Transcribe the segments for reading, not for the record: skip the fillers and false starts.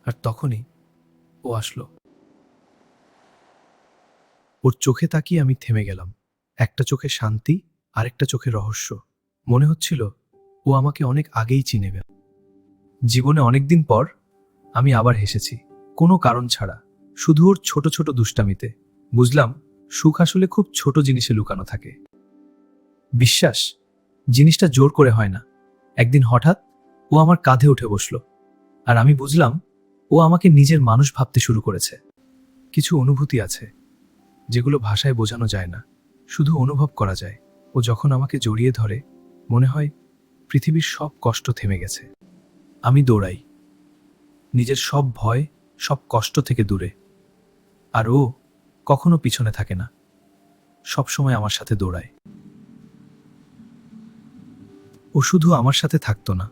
আর তখনই ও আসলো। ওর চোখে তাকিয়ে আমি থেমে গেলাম। একটা চোখে শান্তি, আরেকটা চোখে রহস্য। মনে হচ্ছিল ও আমাকে অনেক আগেই চিনে গেল। জীবনে অনেকদিন পর আমি আবার হেসেছি, কোনো কারণ ছাড়া, শুধু ওর ছোট ছোট দুষ্টামিতে। বুঝলাম সুখ আসলে খুব ছোট জিনিসে লুকানো থাকে। বিশ্বাস জিনিসটা জোর করে হয় না। একদিন হঠাৎ ও আমার কাঁধে উঠে বসলো, আর আমি বুঝলাম ও আমাকে নিজের মানুষ ভাবতে শুরু করেছে। কিছু অনুভূতি আছে যেগুলো ভাষায় বোঝানো যায় না, শুধু অনুভব করা যায়। ও যখন আমাকে জড়িয়ে ধরে মনে হয় পৃথিবীর সব কষ্ট থেমে গেছে। আমি দৌড়াই, নিজের সব ভয়, সব কষ্ট থেকে দূরে। আর ও কখনো পিছনে থাকে না, সব সময় আমার সাথে দৌড়ায়। ও শুধু আমার সাথে থাকতো না,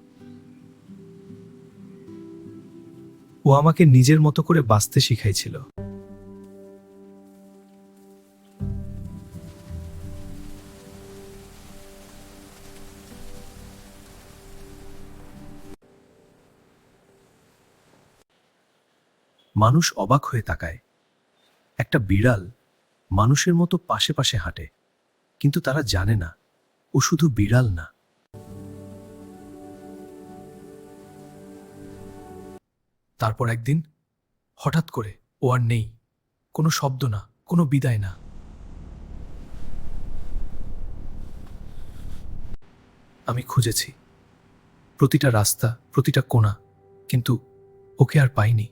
ও আমাকে নিজের মতো করে বাঁচতে শিখাইছিল। মানুষ অবাক হয়ে তাকায়, একটা বিড়াল মানুষের মতো পাশে পাশে হাঁটে, কিন্তু তারা জানে না ও শুধু বিড়াল না। তারপর একদিন হঠাৎ করে ও আর নেই, কোনো শব্দ না, কোনো বিদায় না। আমি খুঁজেছি প্রতিটা রাস্তা, প্রতিটা কোণা, কিন্তু ওকে আর পাইনি।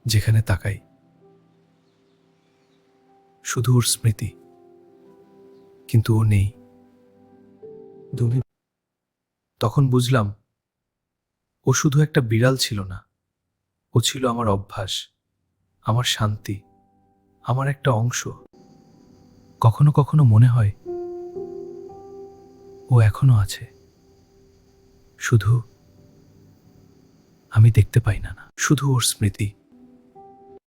যেখানে তাকাই শুধু ওর স্মৃতি, কিন্তু ও নেই। তখন বুঝলাম ও শুধু একটা বিড়াল ছিল না, ও ছিল আমার অভ্যাস, আমার শান্তি, আমার একটা অংশ। কখনো কখনো মনে হয় ও এখনো আছে, শুধু আমি দেখতে পাই না। শুধু ওর স্মৃতি,